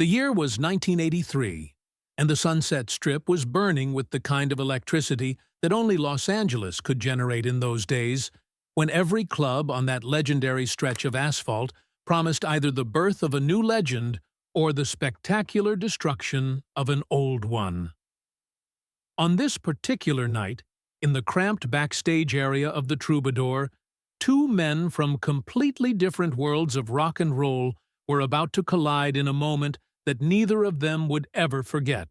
The year was 1983, and the Sunset Strip was burning with the kind of electricity that only Los Angeles could generate in those days, when every club on that legendary stretch of asphalt promised either the birth of a new legend or the spectacular destruction of an old one. On this particular night, in the cramped backstage area of the Troubadour, two men from completely different worlds of rock and roll were about to collide in a moment that neither of them would ever forget,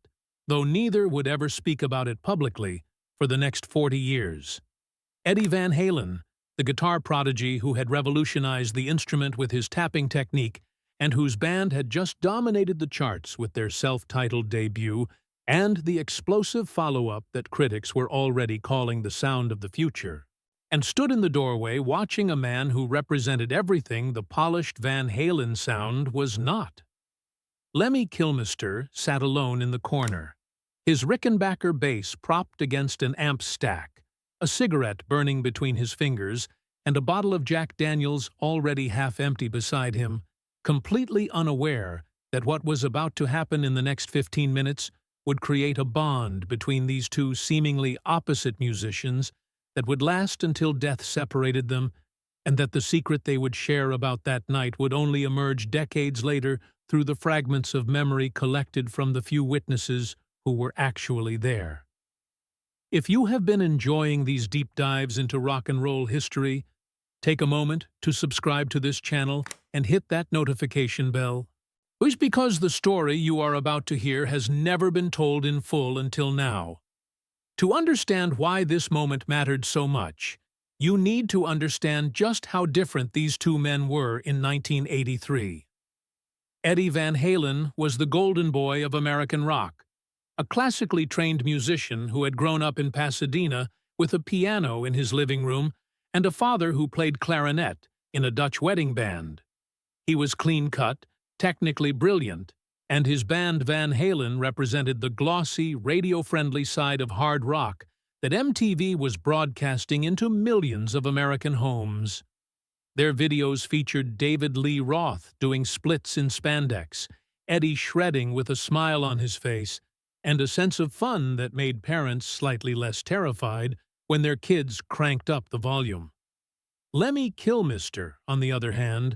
though neither would ever speak about it publicly for the next 40 years. Eddie Van Halen, the guitar prodigy who had revolutionized the instrument with his tapping technique and whose band had just dominated the charts with their self-titled debut, and the explosive follow-up that critics were already calling the sound of the future, and stood in the doorway watching a man who represented everything the polished Van Halen sound was not. Lemmy Kilmister sat alone in the corner, his Rickenbacker bass propped against an amp stack, a cigarette burning between his fingers, and a bottle of Jack Daniels already half empty beside him, completely unaware that what was about to happen in the next 15 minutes would create a bond between these two seemingly opposite musicians that would last until death separated them, and that the secret they would share about that night would only emerge decades later through the fragments of memory collected from the few witnesses who were actually there. If you have been enjoying these deep dives into rock and roll history, take a moment to subscribe to this channel and hit that notification bell. It's because the story you are about to hear has never been told in full until now. To understand why this moment mattered so much, you need to understand just how different these two men were in 1983. Eddie Van Halen was the golden boy of American rock, a classically trained musician who had grown up in Pasadena with a piano in his living room and a father who played clarinet in a Dutch wedding band. He was clean-cut, technically brilliant, and his band Van Halen represented the glossy, radio-friendly side of hard rock that MTV was broadcasting into millions of American homes. Their videos featured David Lee Roth doing splits in spandex, Eddie shredding with a smile on his face, and a sense of fun that made parents slightly less terrified when their kids cranked up the volume. Lemmy Kilmister, on the other hand,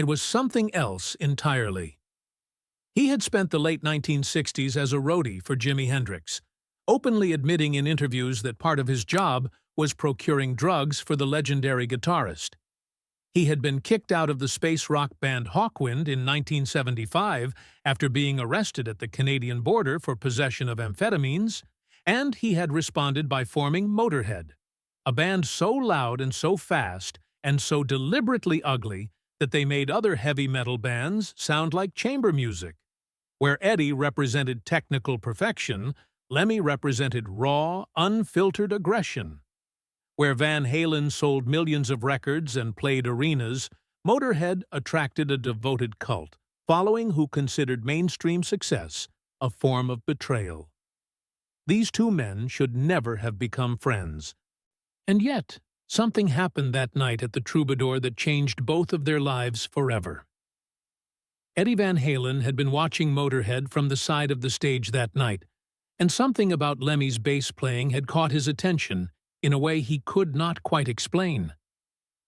was something else entirely. He had spent the late 1960s as a roadie for Jimi Hendrix, openly admitting in interviews that part of his job was procuring drugs for the legendary guitarist. He had been kicked out of the space rock band Hawkwind in 1975 after being arrested at the Canadian border for possession of amphetamines, and he had responded by forming Motorhead, a band so loud and so fast and so deliberately ugly that they made other heavy metal bands sound like chamber music. Where Eddie represented technical perfection, Lemmy represented raw, unfiltered aggression. Where Van Halen sold millions of records and played arenas, Motorhead attracted a devoted cult, following who considered mainstream success a form of betrayal. These two men should never have become friends. And yet, something happened that night at the Troubadour that changed both of their lives forever. Eddie Van Halen had been watching Motorhead from the side of the stage that night, and something about Lemmy's bass playing had caught his attention in a way he could not quite explain.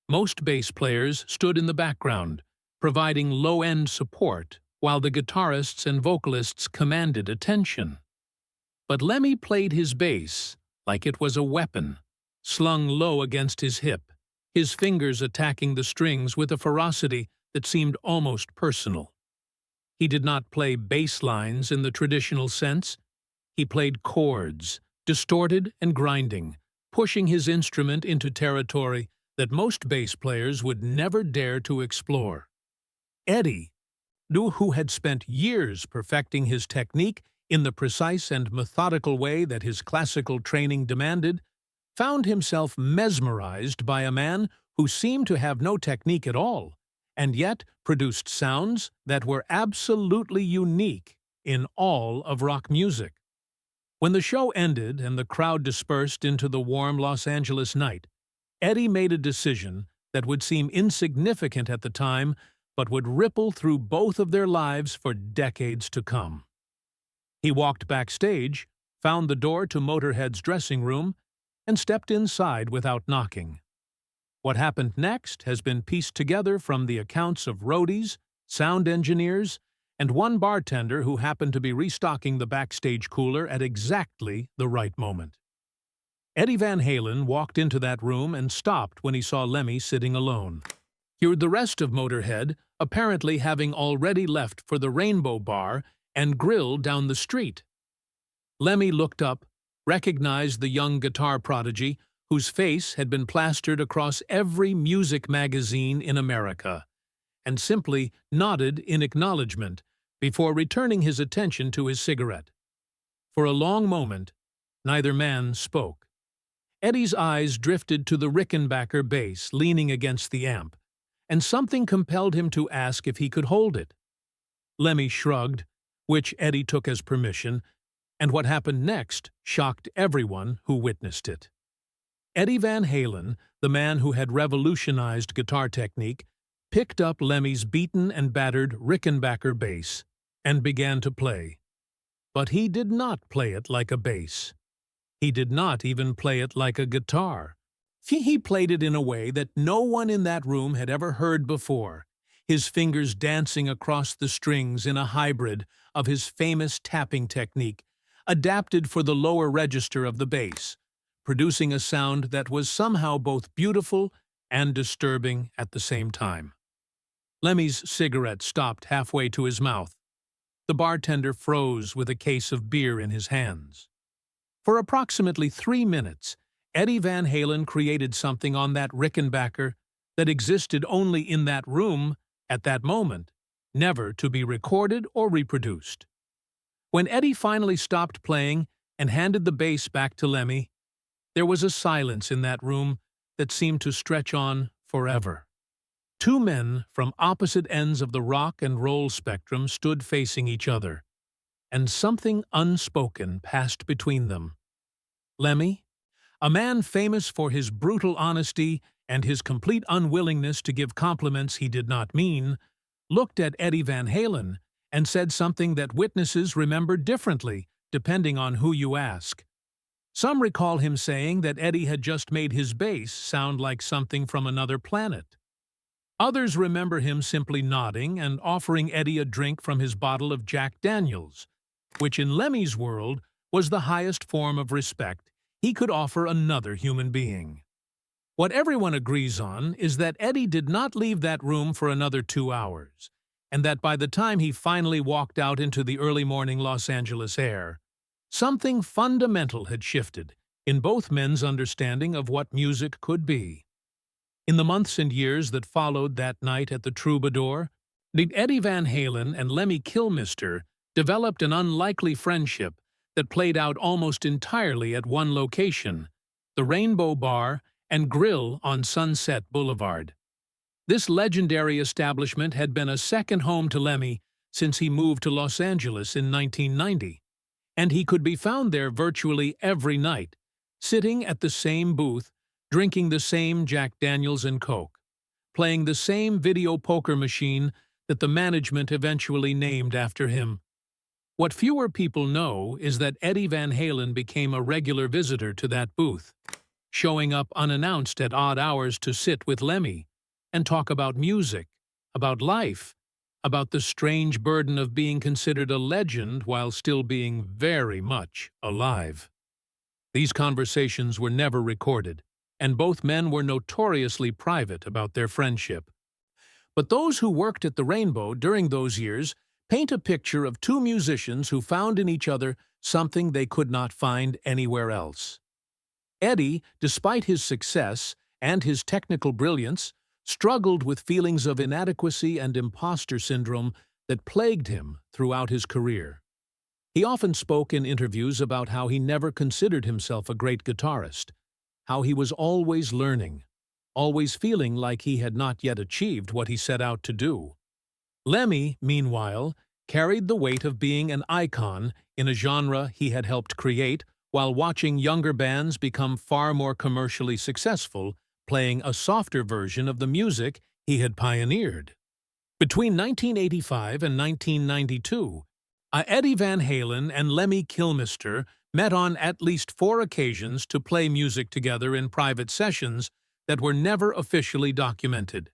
Most bass players stood in the background, providing low-end support, while the guitarists and vocalists commanded attention. But Lemmy played his bass like it was a weapon, slung low against his hip, his fingers attacking the strings with a ferocity that seemed almost personal. He did not play bass lines in the traditional sense. He played chords, distorted and grinding, pushing his instrument into territory that most bass players would never dare to explore. Eddie, who had spent years perfecting his technique in the precise and methodical way that his classical training demanded, found himself mesmerized by a man who seemed to have no technique at all, and yet produced sounds that were absolutely unique in all of rock music. When the show ended and the crowd dispersed into the warm Los Angeles night, Eddie made a decision that would seem insignificant at the time, but would ripple through both of their lives for decades to come. He walked backstage, found the door to Motorhead's dressing room, and stepped inside without knocking. What happened next has been pieced together from the accounts of roadies, sound engineers, and one bartender who happened to be restocking the backstage cooler at exactly the right moment. Eddie Van Halen walked into that room and stopped when he saw Lemmy sitting alone. The rest of Motorhead, apparently having already left for the Rainbow Bar and Grill down the street. Lemmy looked up, recognized the young guitar prodigy, whose face had been plastered across every music magazine in America, and simply nodded in acknowledgement before returning his attention to his cigarette. For a long moment, neither man spoke. Eddie's eyes drifted to the Rickenbacker bass leaning against the amp, and something compelled him to ask if he could hold it. Lemmy shrugged, which Eddie took as permission, and what happened next shocked everyone who witnessed it. Eddie Van Halen, the man who had revolutionized guitar technique, picked up Lemmy's beaten and battered Rickenbacker bass and began to play. But he did not play it like a bass. He did not even play it like a guitar. He played it in a way that no one in that room had ever heard before, his fingers dancing across the strings in a hybrid of his famous tapping technique, adapted for the lower register of the bass, producing a sound that was somehow both beautiful and disturbing at the same time. Lemmy's cigarette stopped halfway to his mouth. The bartender froze with a case of beer in his hands. For approximately 3 minutes, Eddie Van Halen created something on that Rickenbacker that existed only in that room at that moment, never to be recorded or reproduced. When Eddie finally stopped playing and handed the bass back to Lemmy, there was a silence in that room that seemed to stretch on forever. Two men from opposite ends of the rock and roll spectrum stood facing each other, and something unspoken passed between them. Lemmy, a man famous for his brutal honesty and his complete unwillingness to give compliments he did not mean, looked at Eddie Van Halen and said something that witnesses remember differently depending on who you ask. Some recall him saying that Eddie had just made his bass sound like something from another planet. Others remember him simply nodding and offering Eddie a drink from his bottle of Jack Daniels, which in Lemmy's world was the highest form of respect he could offer another human being. What everyone agrees on is that Eddie did not leave that room for another 2 hours, and that by the time he finally walked out into the early morning Los Angeles air, something fundamental had shifted in both men's understanding of what music could be. In the months and years that followed that night at the Troubadour, Eddie Van Halen and Lemmy Kilmister developed an unlikely friendship that played out almost entirely at one location, the Rainbow Bar and Grill on Sunset Boulevard. This legendary establishment had been a second home to Lemmy since he moved to Los Angeles in 1990, and he could be found there virtually every night, sitting at the same booth, drinking the same Jack Daniels and Coke, playing the same video poker machine that the management eventually named after him. What fewer people know is that Eddie Van Halen became a regular visitor to that booth, showing up unannounced at odd hours to sit with Lemmy and talk about music, about life, about the strange burden of being considered a legend while still being very much alive. These conversations were never recorded, and both men were notoriously private about their friendship. But those who worked at the Rainbow during those years paint a picture of two musicians who found in each other something they could not find anywhere else. Eddie, despite his success and his technical brilliance, struggled with feelings of inadequacy and imposter syndrome that plagued him throughout his career. He often spoke in interviews about how he never considered himself a great guitarist, how he was always learning, always feeling like he had not yet achieved what he set out to do. Lemmy, meanwhile, carried the weight of being an icon in a genre he had helped create while watching younger bands become far more commercially successful, playing a softer version of the music he had pioneered. Between 1985 and 1992, Eddie Van Halen and Lemmy Kilmister met on at least 4 occasions to play music together in private sessions that were never officially documented.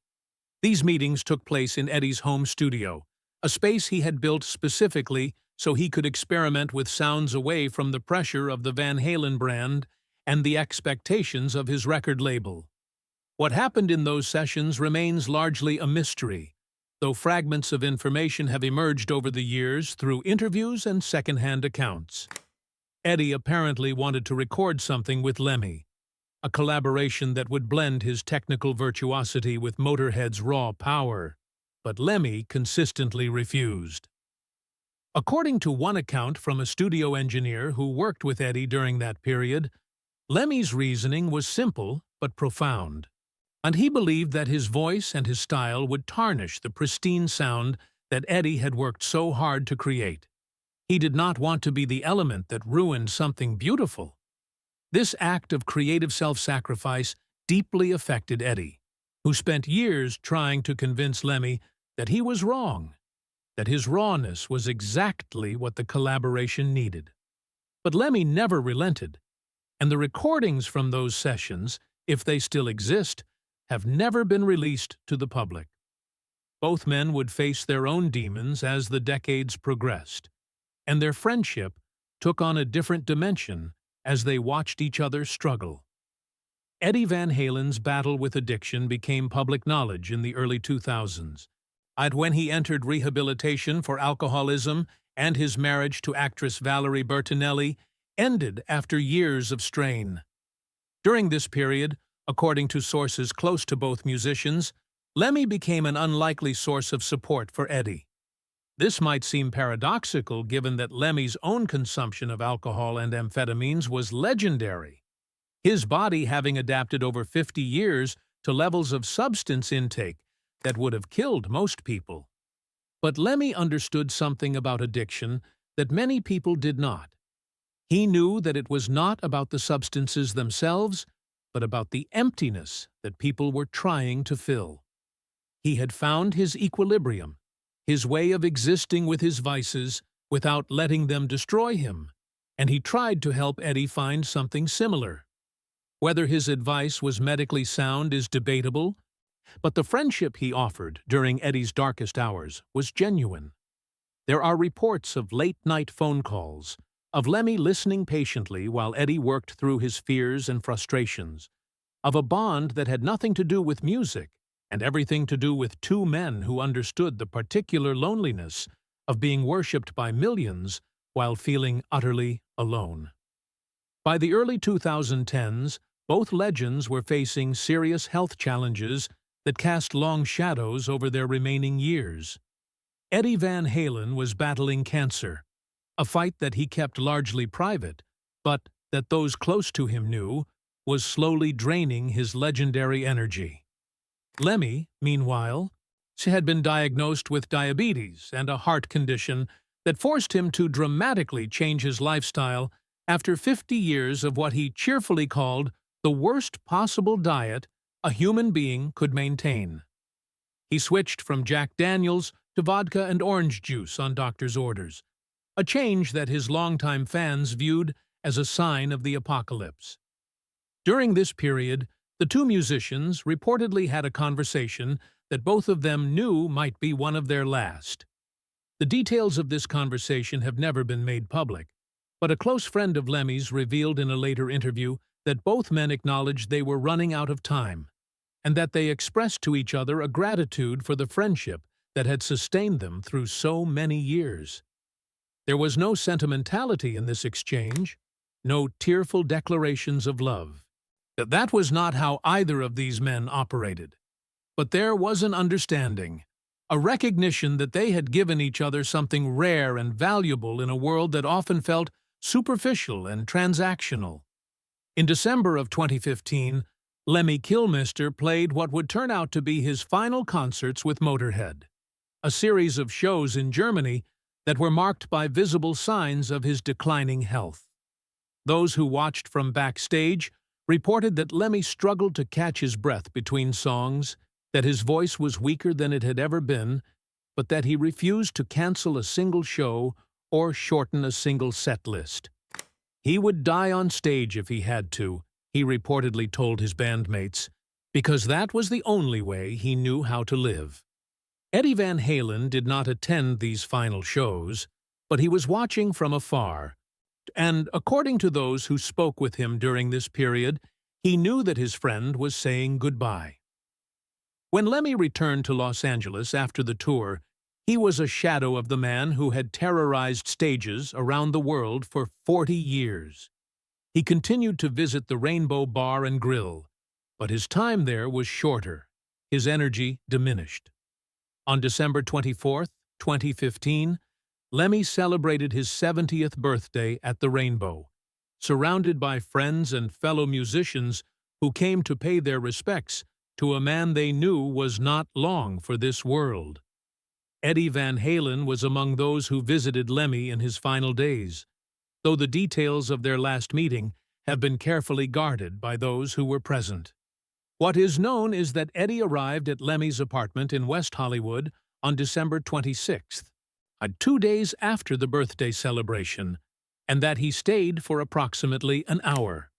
These meetings took place in Eddie's home studio, a space he had built specifically so he could experiment with sounds away from the pressure of the Van Halen brand and the expectations of his record label. What happened in those sessions remains largely a mystery, though fragments of information have emerged over the years through interviews and second-hand accounts. Eddie apparently wanted to record something with Lemmy, a collaboration that would blend his technical virtuosity with Motorhead's raw power, but Lemmy consistently refused. According to one account from a studio engineer who worked with Eddie during that period, Lemmy's reasoning was simple but profound, and he believed that his voice and his style would tarnish the pristine sound that Eddie had worked so hard to create. He did not want to be the element that ruined something beautiful. This act of creative self-sacrifice deeply affected Eddie, who spent years trying to convince Lemmy that he was wrong, that his rawness was exactly what the collaboration needed. But Lemmy never relented, and the recordings from those sessions, if they still exist, have never been released to the public. Both men would face their own demons as the decades progressed, and their friendship took on a different dimension as they watched each other struggle. Eddie Van Halen's battle with addiction became public knowledge in the early 2000s, and when he entered rehabilitation for alcoholism and his marriage to actress Valerie Bertinelli ended after years of strain. During this period, according to sources close to both musicians, Lemmy became an unlikely source of support for Eddie. This might seem paradoxical given that Lemmy's own consumption of alcohol and amphetamines was legendary, his body having adapted over 50 years to levels of substance intake that would have killed most people. But Lemmy understood something about addiction that many people did not. He knew that it was not about the substances themselves, but about the emptiness that people were trying to fill. He had found his equilibrium, his way of existing with his vices without letting them destroy him, and he tried to help Eddie find something similar. Whether his advice was medically sound is debatable, but the friendship he offered during Eddie's darkest hours was genuine. There are reports of late-night phone calls, of Lemmy listening patiently while Eddie worked through his fears and frustrations, of a bond that had nothing to do with music and everything to do with 2 men who understood the particular loneliness of being worshipped by millions while feeling utterly alone. By the early 2010s, both legends were facing serious health challenges that cast long shadows over their remaining years. Eddie Van Halen was battling cancer, a fight that he kept largely private, but that those close to him knew was slowly draining his legendary energy. Lemmy, meanwhile, had been diagnosed with diabetes and a heart condition that forced him to dramatically change his lifestyle after 50 years of what he cheerfully called the worst possible diet a human being could maintain. He switched from Jack Daniels to vodka and orange juice on doctor's orders, a change that his longtime fans viewed as a sign of the apocalypse. During this period, the 2 musicians reportedly had a conversation that both of them knew might be one of their last. The details of this conversation have never been made public, but a close friend of Lemmy's revealed in a later interview that both men acknowledged they were running out of time, and that they expressed to each other a gratitude for the friendship that had sustained them through so many years. There was no sentimentality in this exchange, no tearful declarations of love. That was not how either of these men operated. But there was an understanding, a recognition that they had given each other something rare and valuable in a world that often felt superficial and transactional. In December of 2015, Lemmy Kilmister played what would turn out to be his final concerts with Motorhead, a series of shows in Germany that were marked by visible signs of his declining health. Those who watched from backstage reported that Lemmy struggled to catch his breath between songs, that his voice was weaker than it had ever been, but that he refused to cancel a single show or shorten a single set list. He would die on stage if he had to, he reportedly told his bandmates, because that was the only way he knew how to live. Eddie Van Halen did not attend these final shows, but he was watching from afar, and according to those who spoke with him during this period, he knew that his friend was saying goodbye. When Lemmy returned to Los Angeles after the tour, he was a shadow of the man who had terrorized stages around the world for 40 years. He continued to visit the Rainbow Bar and Grill, but his time there was shorter, his energy diminished. On December 24, 2015, Lemmy celebrated his 70th birthday at the Rainbow, surrounded by friends and fellow musicians who came to pay their respects to a man they knew was not long for this world. Eddie Van Halen was among those who visited Lemmy in his final days, though the details of their last meeting have been carefully guarded by those who were present. What is known is that Eddie arrived at Lemmy's apartment in West Hollywood on December 26th, 2 days after the birthday celebration, and that he stayed for approximately an hour.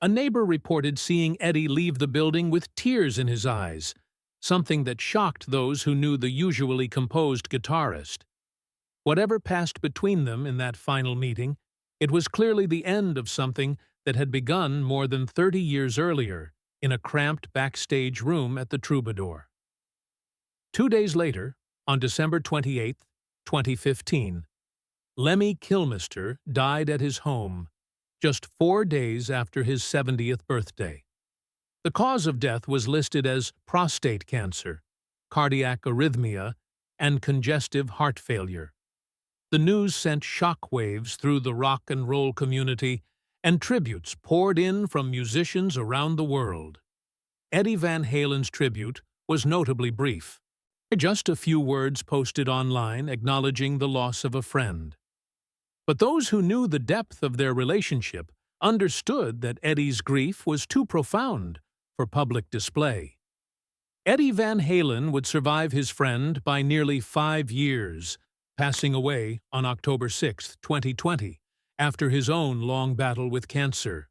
A neighbor reported seeing Eddie leave the building with tears in his eyes, something that shocked those who knew the usually composed guitarist. Whatever passed between them in that final meeting, it was clearly the end of something that had begun more than 30 years earlier in a cramped backstage room at the Troubadour. 2 days later, on December 28, 2015, Lemmy Kilmister died at his home, just 4 days after his 70th birthday. The cause of death was listed as prostate cancer, cardiac arrhythmia, and congestive heart failure. The news sent shockwaves through the rock and roll community, and tributes poured in from musicians around the world. Eddie Van Halen's tribute was notably brief, just a few words posted online acknowledging the loss of a friend. But those who knew the depth of their relationship understood that Eddie's grief was too profound for public display. Eddie Van Halen would survive his friend by nearly 5 years, passing away on October 6, 2020, after his own long battle with cancer.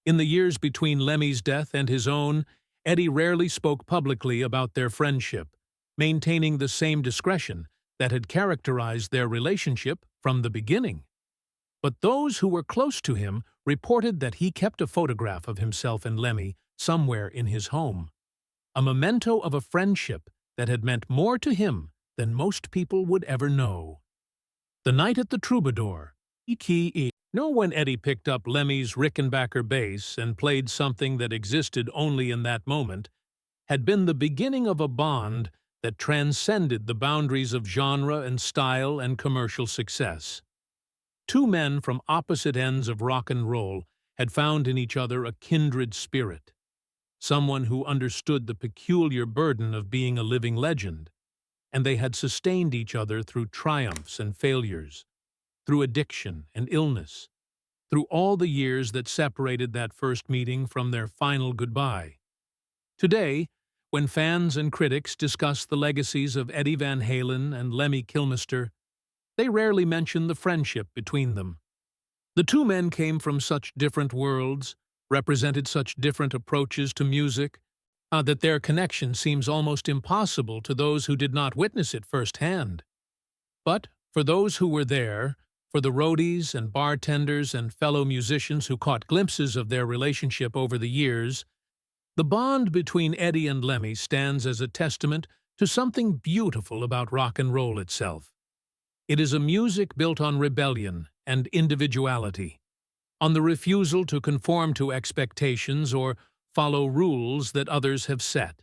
In the years between Lemmy's death and his own, Eddie rarely spoke publicly about their friendship, maintaining the same discretion that had characterized their relationship from the beginning. But those who were close to him reported that he kept a photograph of himself and Lemmy somewhere in his home, a memento of a friendship that had meant more to him than most people would ever know. The night at the Troubadour, when Eddie picked up Lemmy's Rickenbacker bass and played something that existed only in that moment, had been the beginning of a bond that transcended the boundaries of genre and style and commercial success. Two men from opposite ends of rock and roll had found in each other a kindred spirit, someone who understood the peculiar burden of being a living legend, and they had sustained each other through triumphs and failures, through addiction and illness, through all the years that separated that first meeting from their final goodbye. Today, when fans and critics discuss the legacies of Eddie Van Halen and Lemmy Kilmister, they rarely mention the friendship between them. The two men came from such different worlds, represented such different approaches to music, that their connection seems almost impossible to those who did not witness it firsthand. But for those who were there, for the roadies and bartenders and fellow musicians who caught glimpses of their relationship over the years, the bond between Eddie and Lemmy stands as a testament to something beautiful about rock and roll itself. It is a music built on rebellion and individuality, on the refusal to conform to expectations or follow rules that others have set.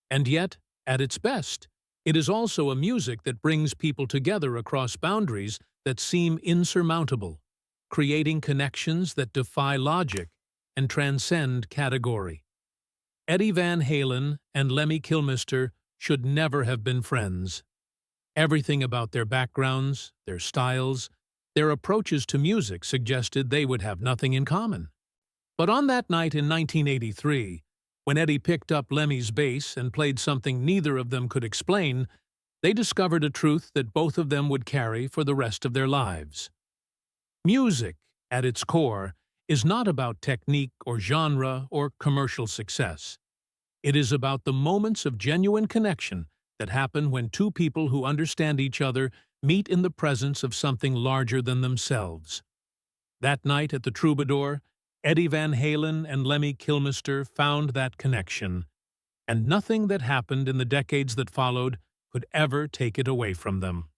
And yet, at its best, it is also a music that brings people together across boundaries that seem insurmountable, creating connections that defy logic and transcend category. Eddie Van Halen and Lemmy Kilmister should never have been friends. Everything about their backgrounds, their styles, their approaches to music suggested they would have nothing in common. But on that night in 1983, when Eddie picked up Lemmy's bass and played something neither of them could explain, they discovered a truth that both of them would carry for the rest of their lives. Music, at its core, is not about technique or genre or commercial success. It is about the moments of genuine connection that happen when two people who understand each other meet in the presence of something larger than themselves. That night at the Troubadour, Eddie Van Halen and Lemmy Kilmister found that connection, and nothing that happened in the decades that followed could ever take it away from them.